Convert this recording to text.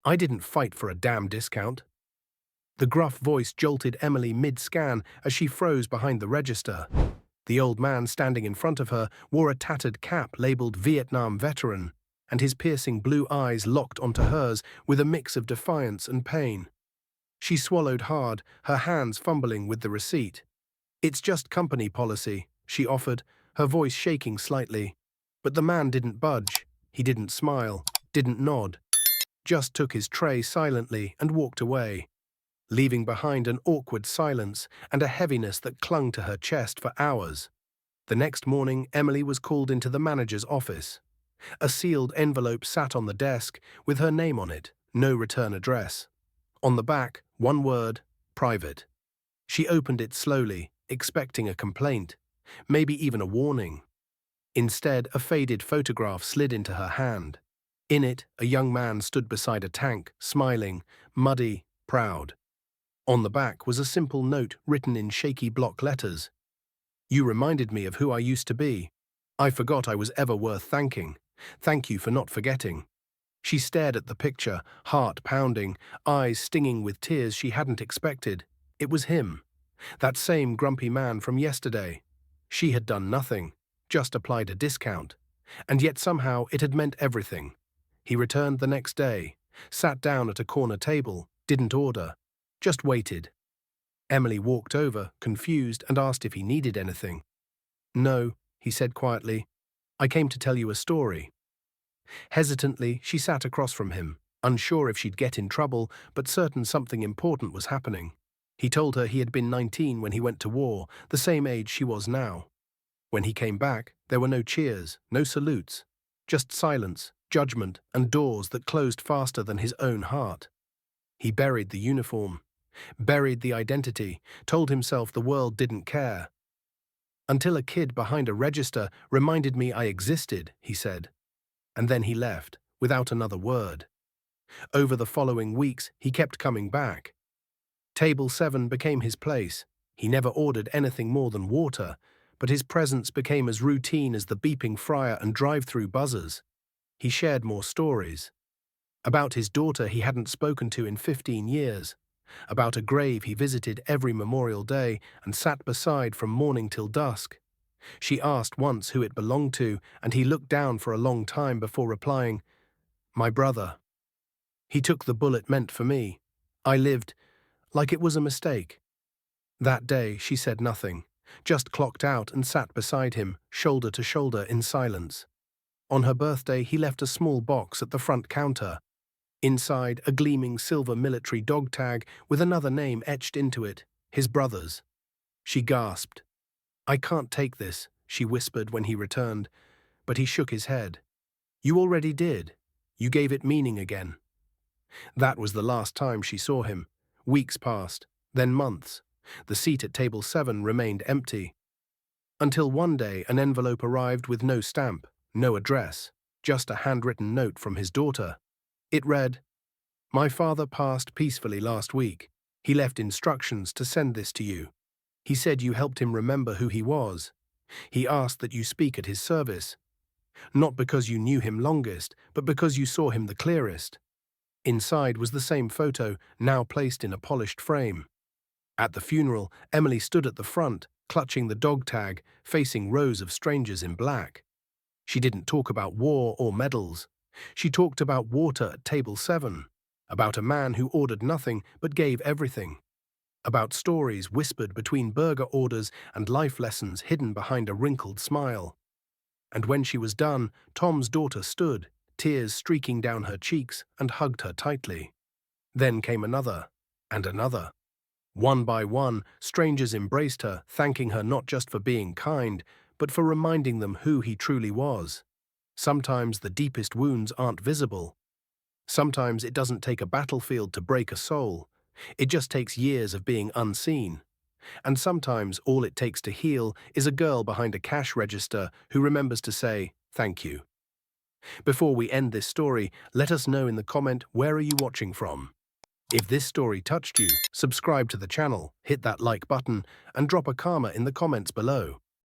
I didn't fight for a damn discount. The gruff voice jolted Emily mid-scan as she froze behind the register. The old man standing in front of her wore a tattered cap labeled Vietnam Veteran, and his piercing blue eyes locked onto hers with a mix of defiance and pain. She swallowed hard, her hands fumbling with the receipt. "It's just company policy," she offered, her voice shaking slightly. But the man didn't budge. He didn't smile, didn't nod. Just took his tray silently and walked away, leaving behind an awkward silence and a heaviness that clung to her chest for hours. The next morning, Emily was called into the manager's office. A sealed envelope sat on the desk with her name on it, no return address. On the back, one word, private. She opened it slowly, expecting a complaint, maybe even a warning. Instead, a faded photograph slid into her hand. In it, a young man stood beside a tank, smiling, muddy, proud. On the back was a simple note written in shaky block letters. "You reminded me of who I used to be. I forgot I was ever worth thanking. Thank you for not forgetting." She stared at the picture, heart pounding, eyes stinging with tears she hadn't expected. It was him. That same grumpy man from yesterday. She had done nothing, just applied a discount. And yet somehow it had meant everything. He returned the next day, sat down at a corner table, didn't order, just waited. Emily walked over, confused, and asked if he needed anything. "No," he said quietly. "I came to tell you a story." Hesitantly, she sat across from him, unsure if she'd get in trouble, but certain something important was happening. He told her he had been 19 when he went to war, the same age she was now. When he came back, there were no cheers, no salutes, just silence, judgment, and doors that closed faster than his own heart. He buried the uniform, buried the identity, told himself the world didn't care. "Until a kid behind a register reminded me I existed," he said. And then he left, without another word. Over the following weeks, he kept coming back. Table 7 became his place. He never ordered anything more than water, but his presence became as routine as the beeping fryer and drive-through buzzers. He shared more stories. About his daughter he hadn't spoken to in 15 years. About a grave he visited every Memorial Day and sat beside from morning till dusk. She asked once who it belonged to, and he looked down for a long time before replying, "My brother." He took the bullet meant for me. I lived like it was a mistake. That day she said nothing, just clocked out and sat beside him, shoulder to shoulder in silence. On her birthday he left a small box at the front counter. Inside, a gleaming silver military dog tag with another name etched into it, his brother's. She gasped. "I can't take this," she whispered when he returned, but he shook his head. "You already did. You gave it meaning again." That was the last time she saw him. Weeks passed, then months. The seat at table 7 remained empty. Until one day an envelope arrived with no stamp, no address, just a handwritten note from his daughter. It read, "My father passed peacefully last week. He left instructions to send this to you. He said you helped him remember who he was. He asked that you speak at his service. Not because you knew him longest, but because you saw him the clearest." Inside was the same photo, now placed in a polished frame. At the funeral, Emily stood at the front, clutching the dog tag, facing rows of strangers in black. She didn't talk about war or medals. She talked about water at table 7, about a man who ordered nothing but gave everything, about stories whispered between burger orders and life lessons hidden behind a wrinkled smile. And when she was done, Tom's daughter stood, tears streaking down her cheeks, and hugged her tightly. Then came another, and another. One by one, strangers embraced her, thanking her not just for being kind, but for reminding them who he truly was. Sometimes the deepest wounds aren't visible. Sometimes it doesn't take a battlefield to break a soul. It just takes years of being unseen. And sometimes all it takes to heal is a girl behind a cash register who remembers to say, "Thank you." Before we end this story, let us know in the comment, where are you watching from? If this story touched you, subscribe to the channel, hit that like button, and drop a karma in the comments below.